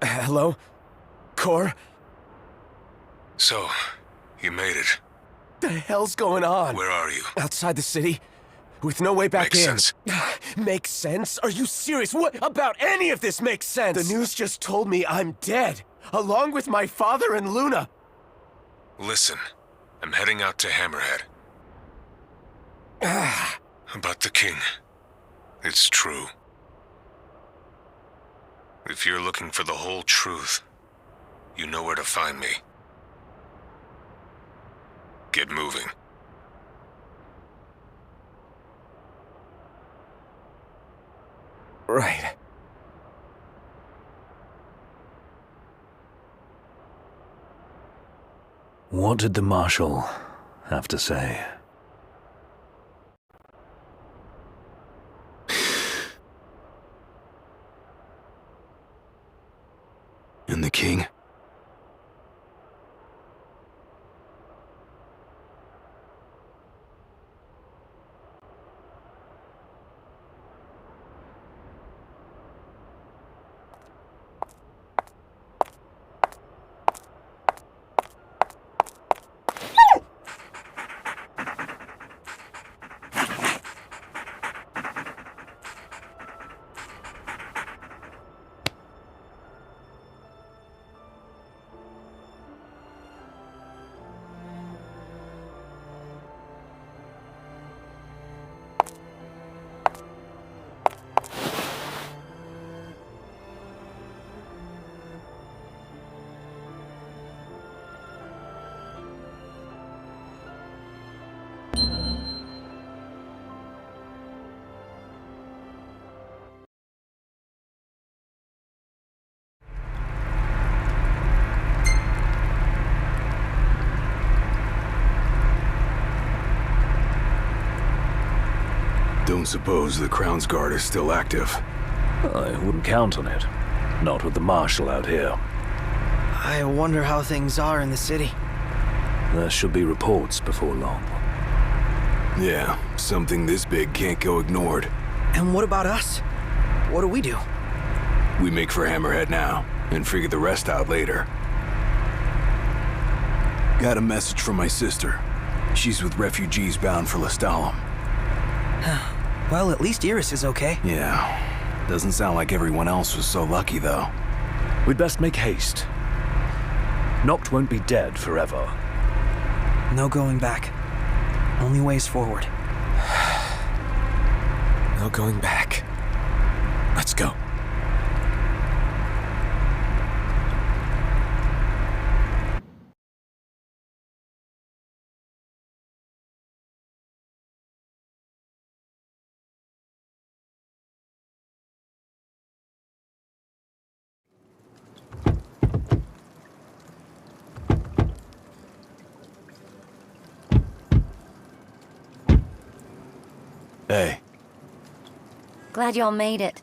Hello? Cor? So, you made it. The hell's going on? Where are you? Outside the city? With no way back Makes in. sense. Makes sense? Are you serious? What about any of this makes sense? The news just told me I'm dead, along with my father and Luna. Listen, I'm heading out to Hammerhead. About the king. It's true. If you're looking for the whole truth, you know where to find me. Get moving. Right. What did the Marshal have to say? And the king? Don't suppose the Crown's Guard is still active? I wouldn't count on it. Not with the Marshal out here. I wonder how things are in the city. There should be reports before long. Yeah, something this big can't go ignored. And what about us? What do we do? We make for Hammerhead now, and figure the rest out later. Got a message from my sister. She's with refugees bound for Lestalem. Well, at least Iris is okay. Yeah, doesn't sound like everyone else was so lucky, though. We'd best make haste. Noct won't be dead forever. No going back. Only ways forward. No going back. Let's go. Hey, Glad y'all made it.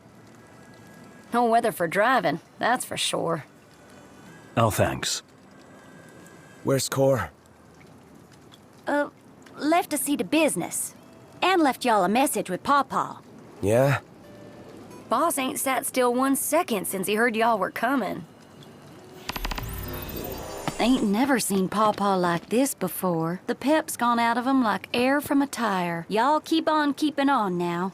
No weather for driving, that's for sure. Oh, thanks. Where's Cor? Left to see to business. And left y'all a message with Pawpaw. Yeah? Boss ain't sat still 1 second since he heard y'all were coming. Ain't never seen Pawpaw like this before. The pep's gone out of him like air from a tire. Y'all keep on keeping on now.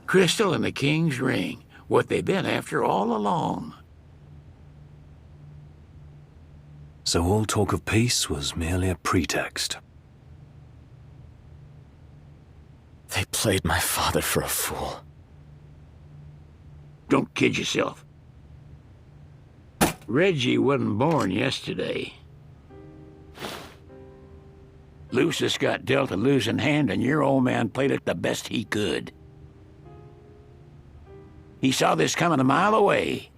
Crystal and the King's ring, what they've been after all along. So all talk of peace was merely a pretext. They played my father for a fool. Don't kid yourself. Reggie wasn't born yesterday. Lucius got dealt a losing hand, and your old man played it the best he could. He saw this coming a mile away,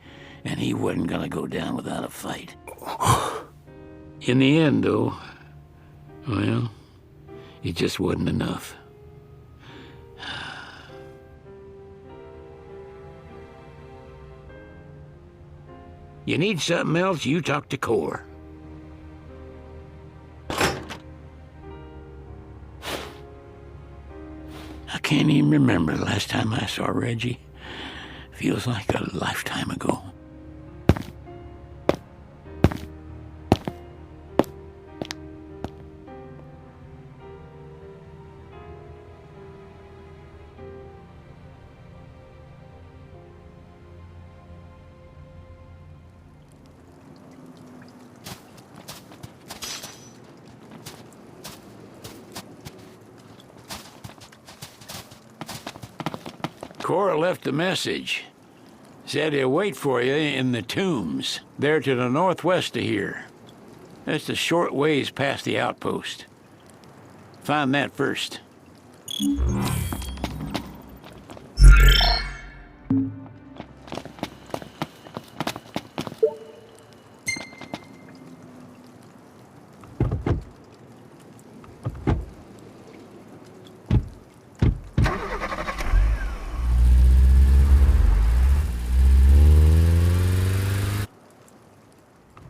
and he wasn't gonna go down without a fight. In the end, though, Well, it just wasn't enough. You need something else, you talk to Core. I can't even remember the last time I saw Reggie. Feels like a lifetime ago. Cora left a message. Said he'll wait for you in the tombs. They're to the northwest of here. That's a short ways past the outpost. Find that first.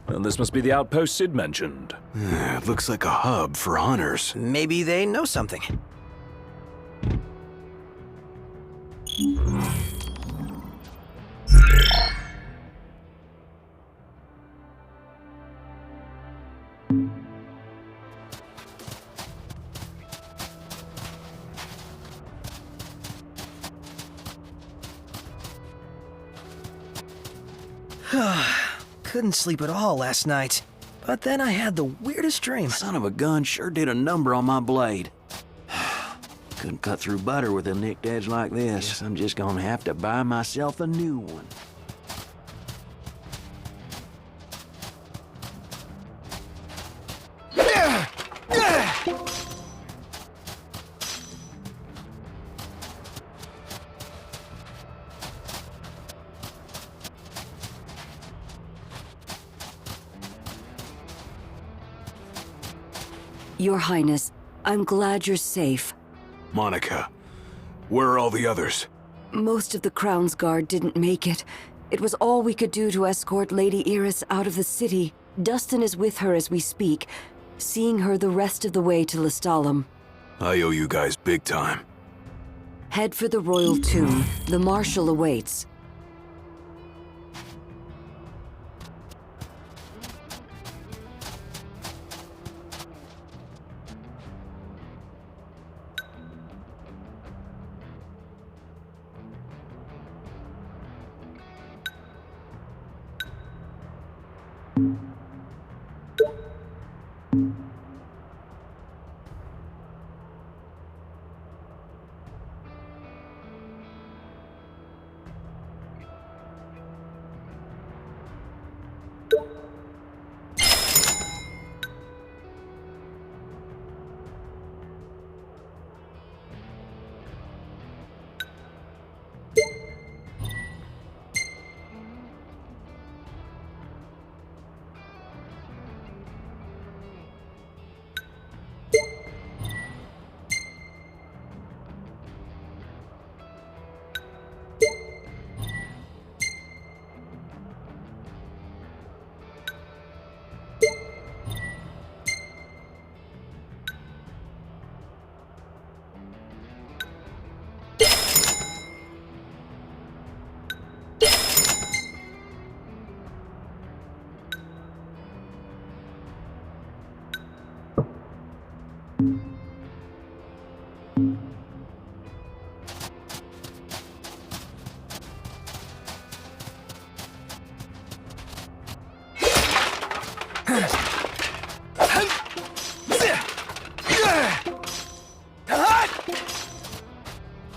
And this must be the outpost Sid mentioned. It looks like a hub for hunters. Maybe they know something. Couldn't sleep at all last night. But then I had the weirdest dream. Son of a gun sure did a number on my blade. Couldn't cut through butter with a nicked edge like this. Guess I'm just gonna have to buy myself a new one. Your Highness, I'm glad you're safe. Monica, where are all the others? Most of the Crown's Guard didn't make it. It was all we could do to escort Lady Iris out of the city. Dustin is with her as we speak, seeing her the rest of the way to Lestalem. I owe you guys big time. Head for the royal tomb. The Marshal awaits.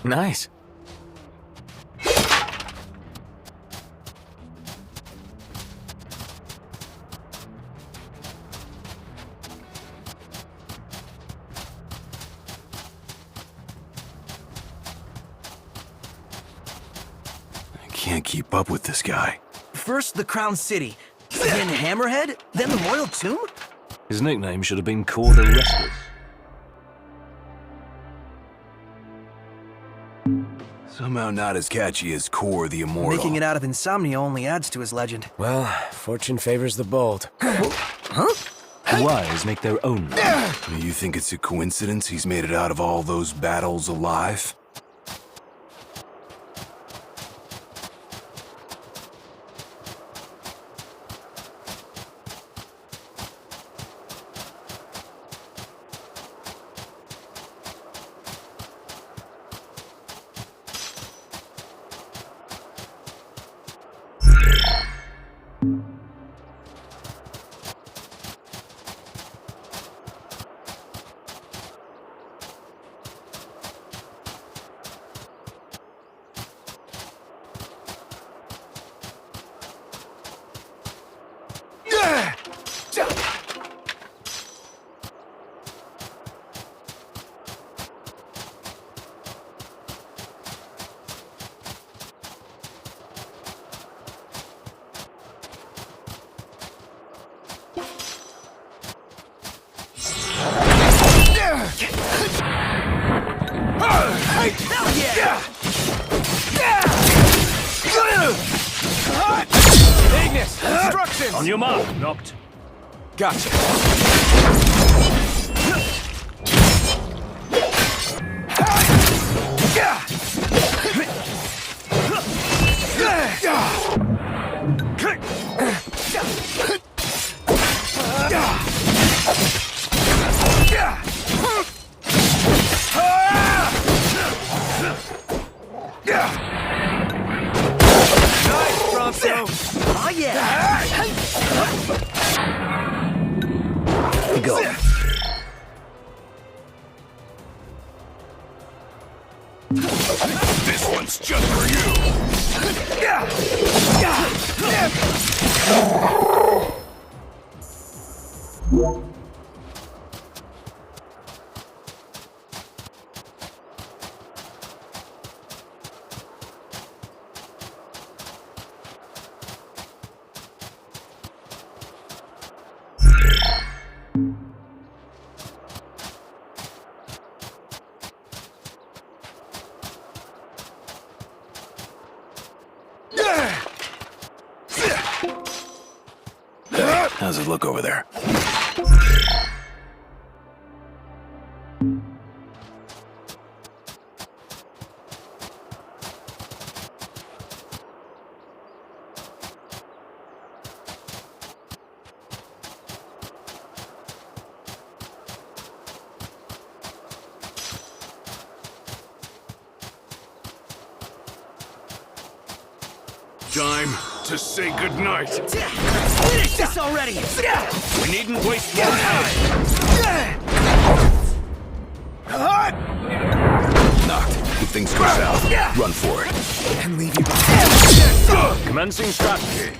Nice. I can't keep up with this guy. First the Crown City, then Hammerhead, then the Royal Tomb? His nickname should have been Core the Restless. Somehow not as catchy as Core the Immortal. Making it out of insomnia only adds to his legend. Well, fortune favors the bold. The wise make their own. You think it's a coincidence he's made it out of all those battles alive? Ignis, instructions! On your mark, Noct. Gotcha. Oh yeah! Go. This one's just for you! How's it look over there? Time to say goodnight. Finish this already! We needn't waste more time. Knocked. If things go south, run for it. And leave you behind. Commencing strategy.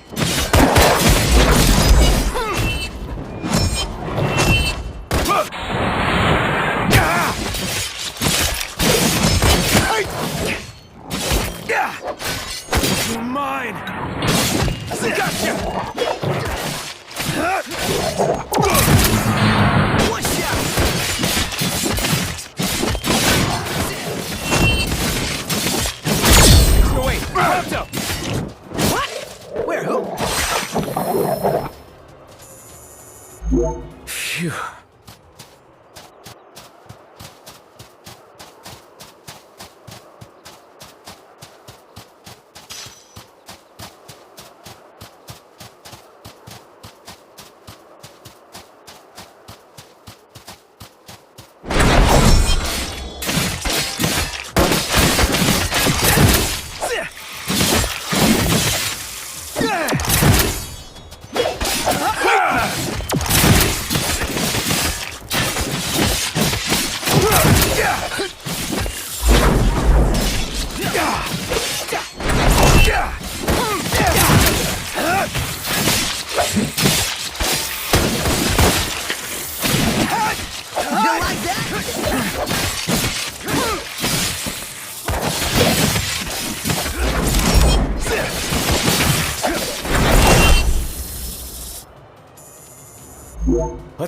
You're mine! Gotcha! One shot! No, wait! Pronto! What? Where? Who?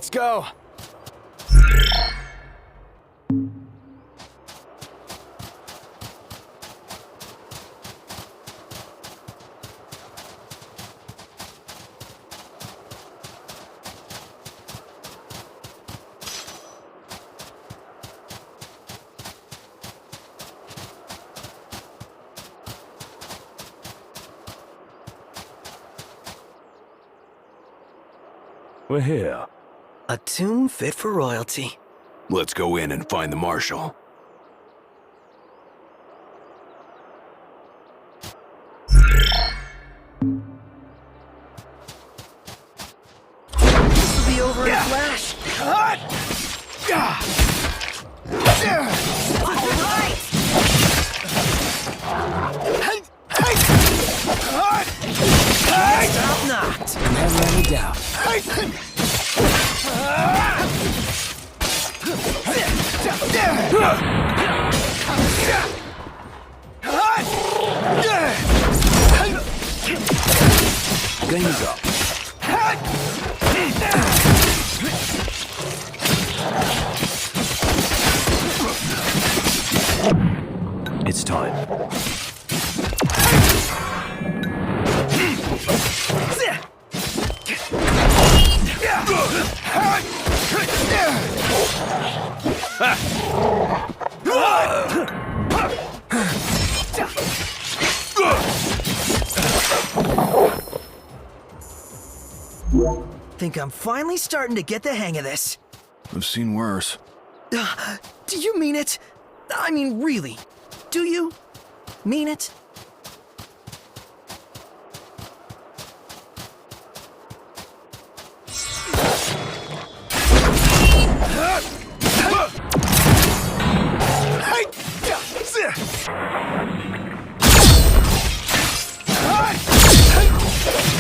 Let's go. We're here. A tomb fit for royalty. Let's go in and find the marshal. This will be over in a flash. Stop knocked. Never any doubt. Game's up. It's time. Think I'm finally starting to get the hang of this. I've seen worse. Do you mean it? I mean, really? Do you mean it?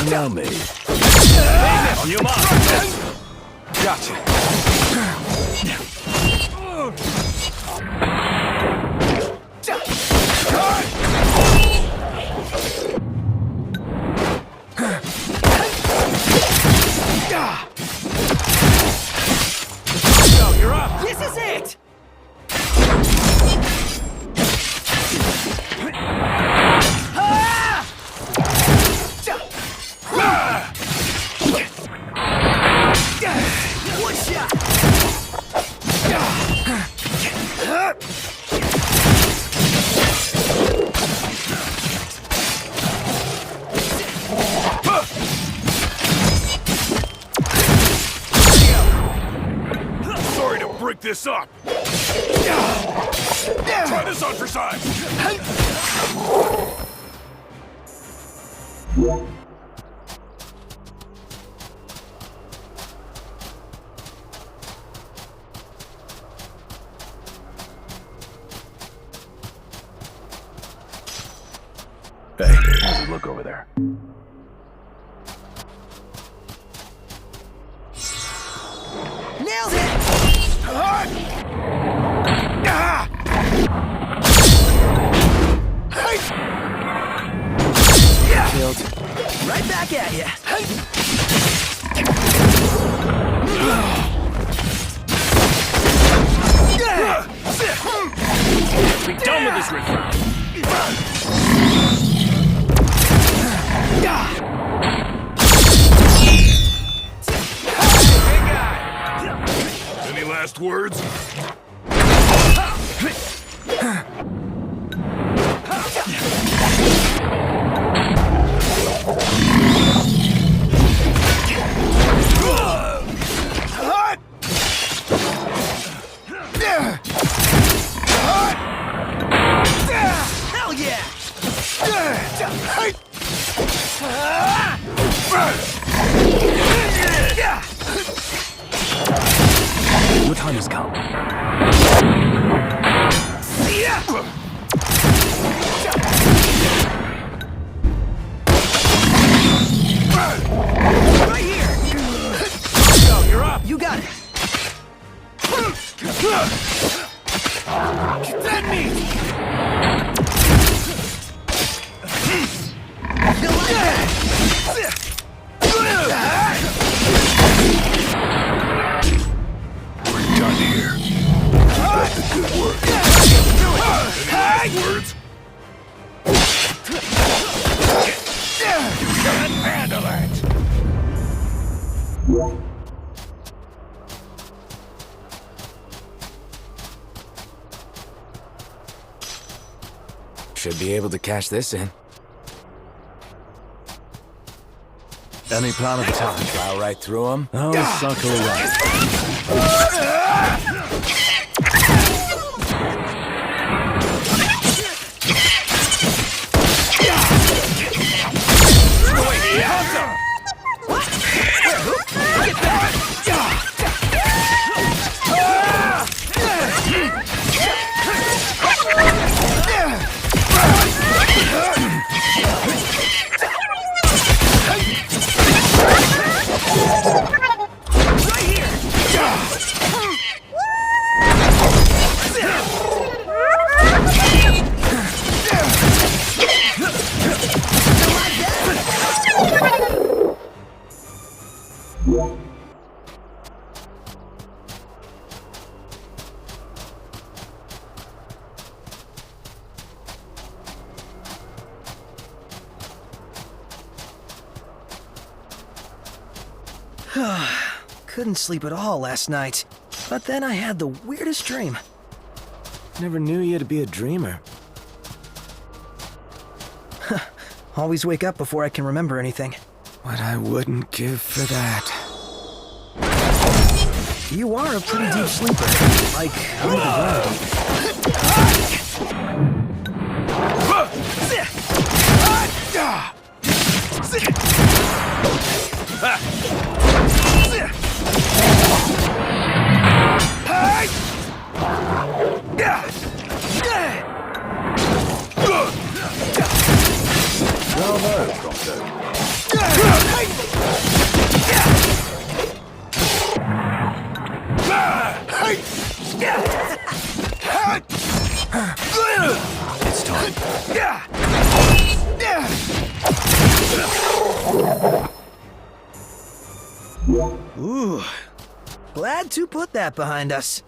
Now me. On your mark. Gotcha. Go, you're up. This is it! One shot! Sorry to break this up. Try this on for size. Hey, how's it look over there? Nailed it! Killed. Right back at ya. Be done with this riff. Any last words? Hell yeah! Your time has come. Right here! Go, you're up. You got it! That means. You like that? Keep up the good work. Words? Handle it! Should be able to cash this in. Any plan of attack? Plow right through them. I'll circle around. Couldn't sleep at all last night. But then I had the weirdest dream. Never knew you to be a dreamer. Always wake up before I can remember anything. What I wouldn't give for that. You are a pretty deep sleeper. Like, under the ground. It's time. Ooh. Glad to put that behind us.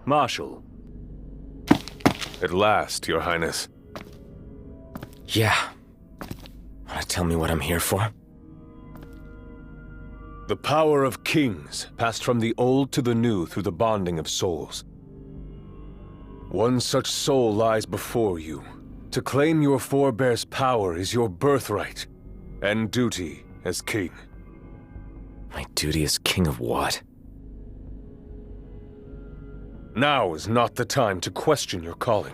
Marshal. At last, Your Highness. Yeah. Wanna tell me what I'm here for? The power of kings passed from the old to the new through the bonding of souls. One such soul lies before you. To claim your forebear's power is your birthright and duty as king. My duty as king of what? Now is not the time to question your calling.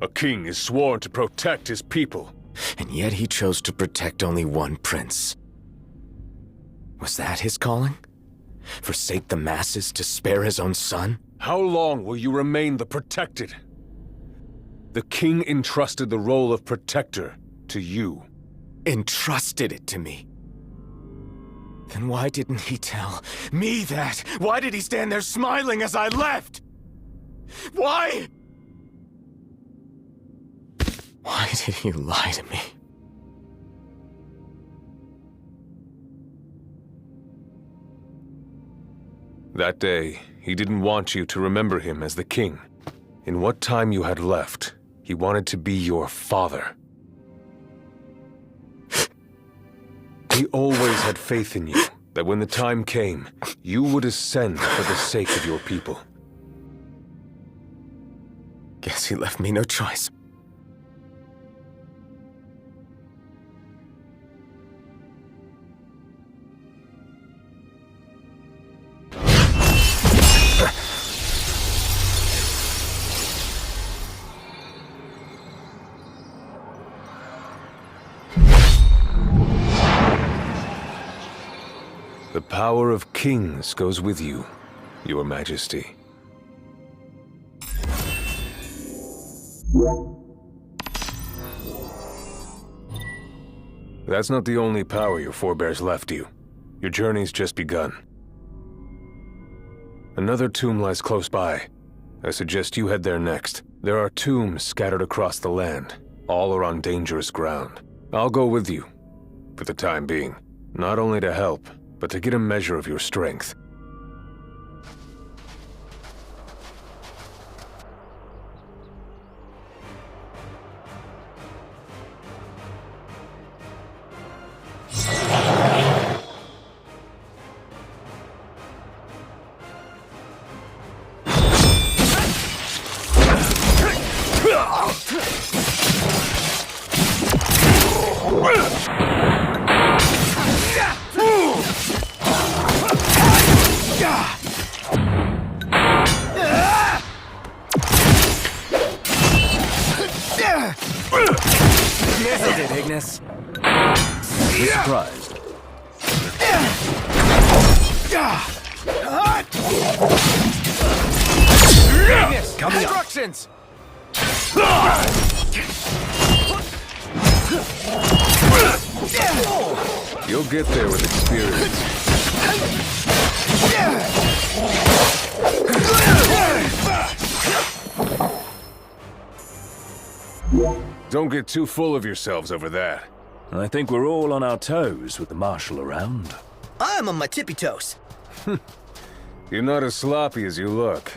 A king is sworn to protect his people. And yet he chose to protect only one prince. Was that his calling? Forsake the masses to spare his own son? How long will you remain the protected? The king entrusted the role of protector to you. Entrusted it to me? Then why didn't he tell me that? Why did he stand there smiling as I left? Why? Why did he lie to me? That day, he didn't want you to remember him as the king. In what time you had left, he wanted to be your father. He always had faith in you, that when the time came, you would ascend for the sake of your people. Guess he left me no choice. The power of kings goes with you, Your Majesty. That's not the only power your forebears left you. Your journey's just begun. Another tomb lies close by. I suggest you head there next. There are tombs scattered across the land. All are on dangerous ground. I'll go with you, for the time being. Not only to help, but to get a measure of your strength. Nailed it, Ignis. Be surprised. Ignis, instructions! You'll get there with experience. Don't get too full of yourselves over that. I think we're all on our toes with the Marshal around. I'm on my tippy toes. You're not as sloppy as you look.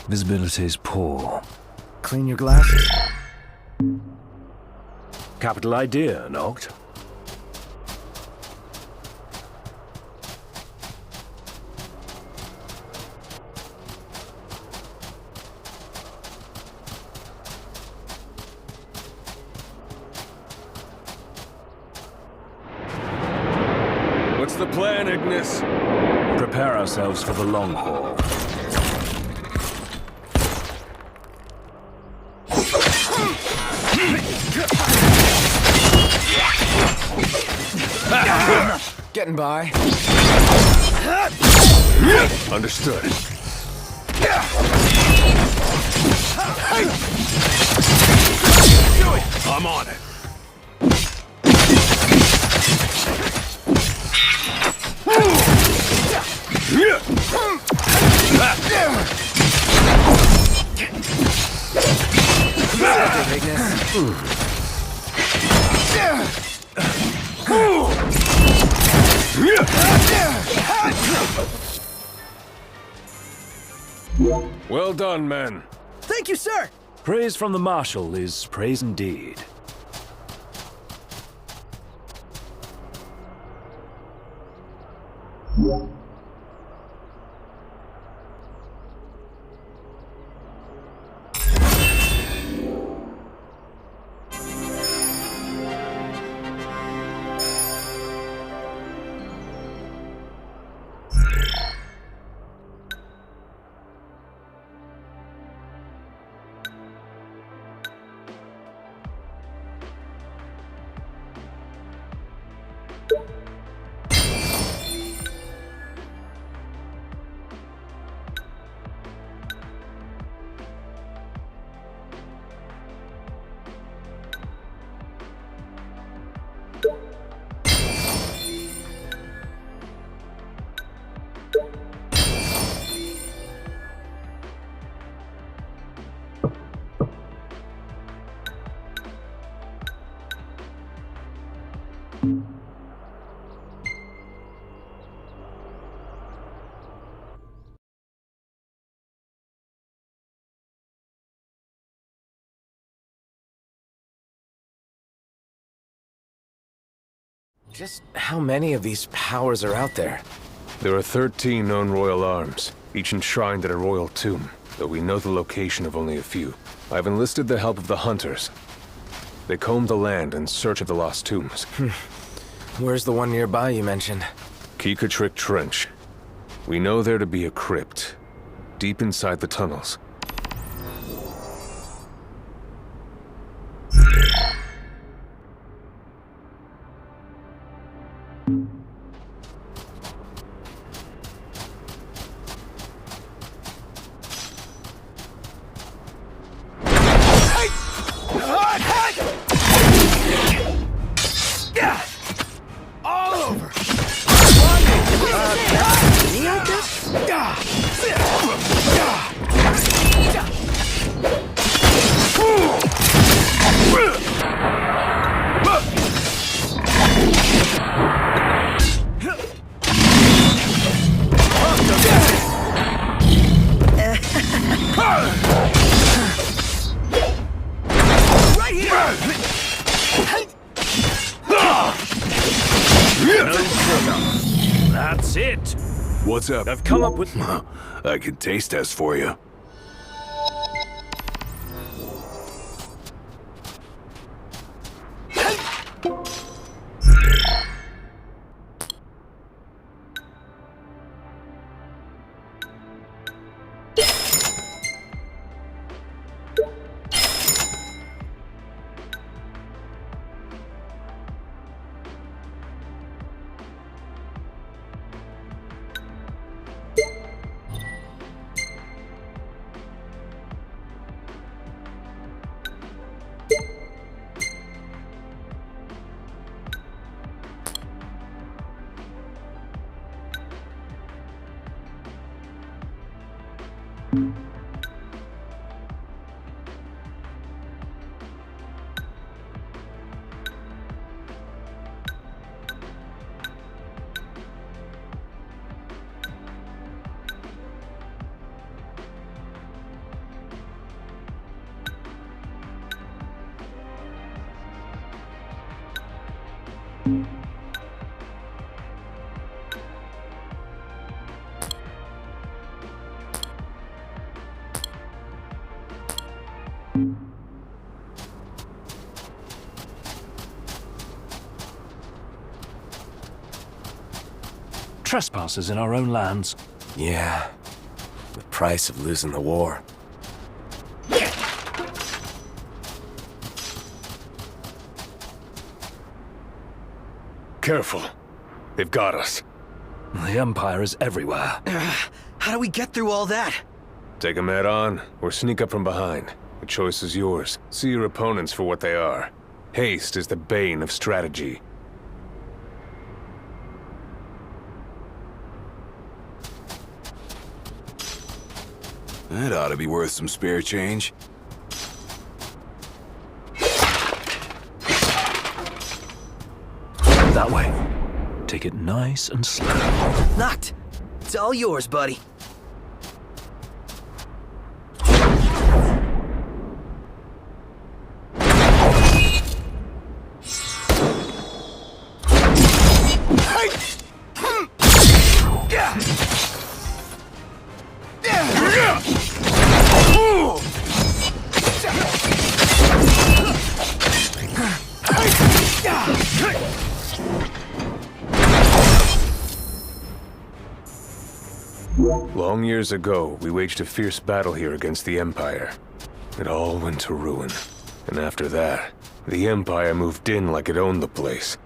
Visibility's poor. Clean your glasses. Capital idea, Noct. What's the plan, Ignis? Prepare ourselves for the long haul. Getting by. Understood. I'm on it. Well done, men. Thank you, sir. Praise from the Marshal is praise indeed. Just how many of these powers are out there? There are 13 known royal arms, each enshrined at a royal tomb, though we know the location of only a few. I've enlisted the help of the hunters. They comb the land in search of the lost tombs. Where's the one nearby you mentioned? Jika Trench. We know there to be a crypt, deep inside the tunnels. All over! Right here! That's it. What's up? I've come up with... I can taste test for you. Trespassers in our own lands. Yeah. The price of losing the war. Careful. They've got us. The Empire is everywhere. How do we get through all that? Take them head on, or sneak up from behind. The choice is yours. See your opponents for what they are. Haste is the bane of strategy. That ought to be worth some spare change. That way. Take it nice and slow. Knocked. It's all yours, buddy. Long years ago, we waged a fierce battle here against the Empire. It all went to ruin. And after that, the Empire moved in like it owned the place.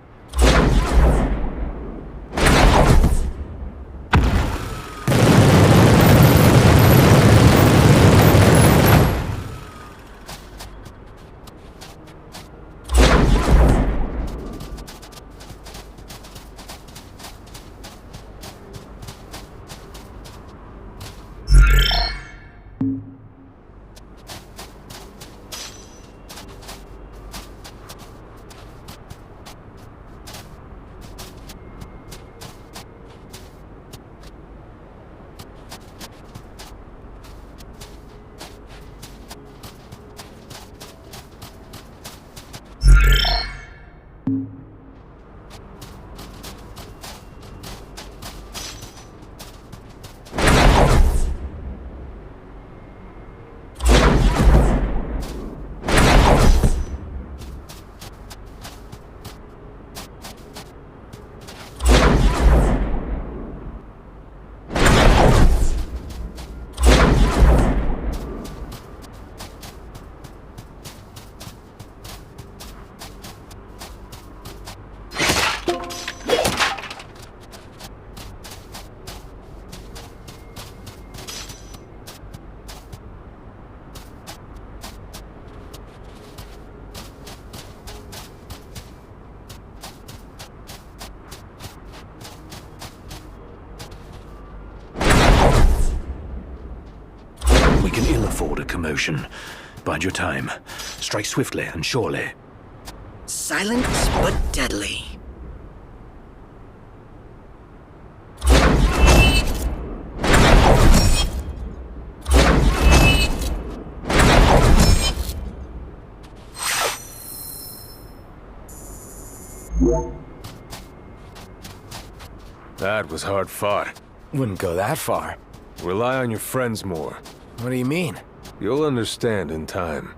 afford a commotion. Bide your time. Strike swiftly and surely. Silent but deadly. That was hard fought. Wouldn't go that far. Rely on your friends more. What do you mean? You'll understand in time.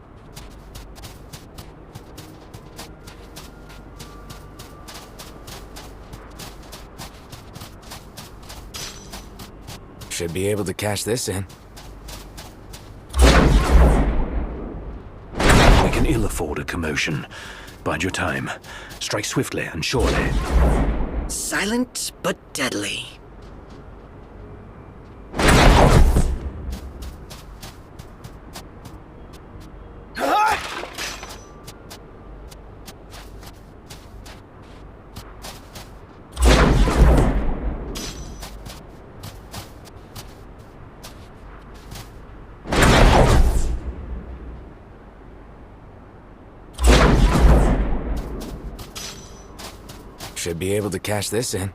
Should be able to cash this in. We can ill afford a commotion. Bide your time. Strike swiftly and surely. Silent but deadly. Should be able to cash this in.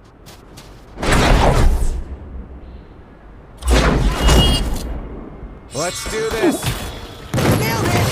Let's do this! Nailed it!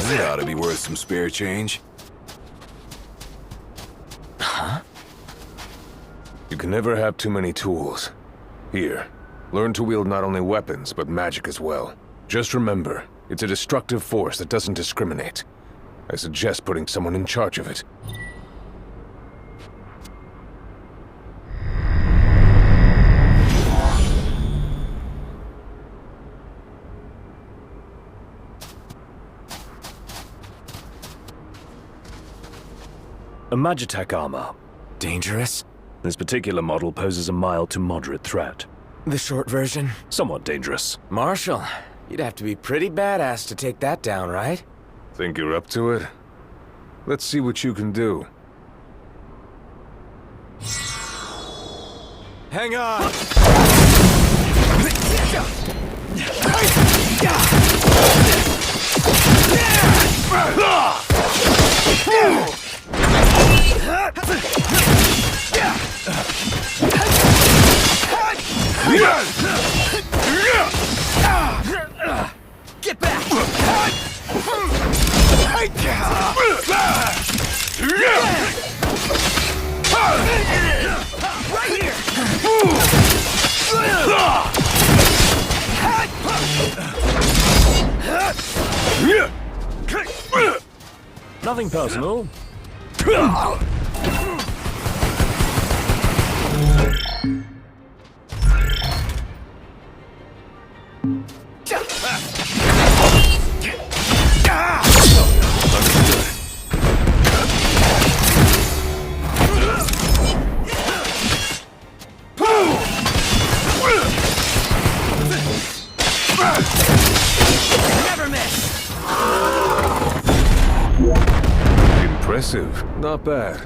That ought to be worth some spare change. You can never have too many tools. Here, learn to wield not only weapons, but magic as well. Just remember, it's a destructive force that doesn't discriminate. I suggest putting someone in charge of it. A Magitech armor. Dangerous? This particular model poses a mild to moderate threat. The short version? Somewhat dangerous. Marshall, you'd have to be pretty badass to take that down, right? Think you're up to it? Let's see what you can do. Hang on! Get back! Right here! Nothing personal. Never miss! Impressive. Not bad.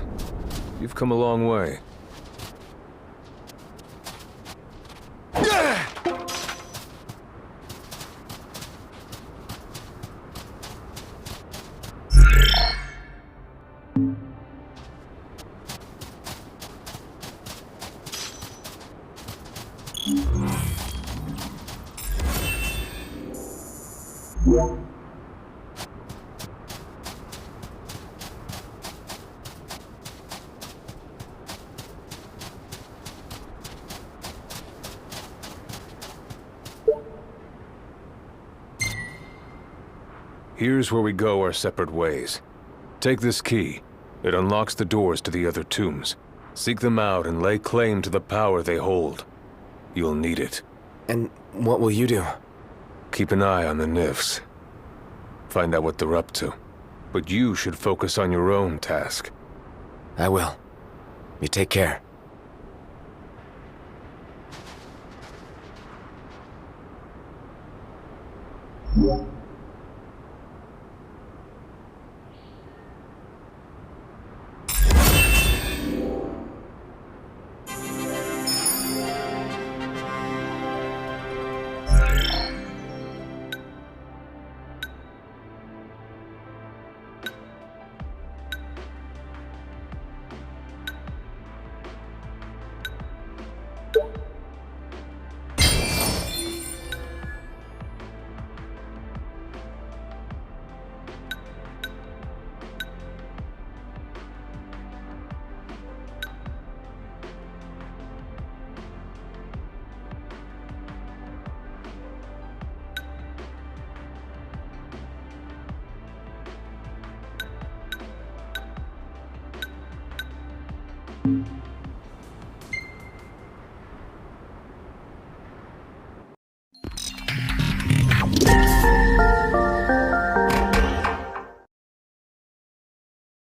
You've come a long way. Here's where we go our separate ways. Take this key. It unlocks the doors to the other tombs. Seek them out and lay claim to the power they hold. You'll need it. And what will you do? Keep an eye on the Nifs. Find out what they're up to. But you should focus on your own task. I will. You take care. Yeah.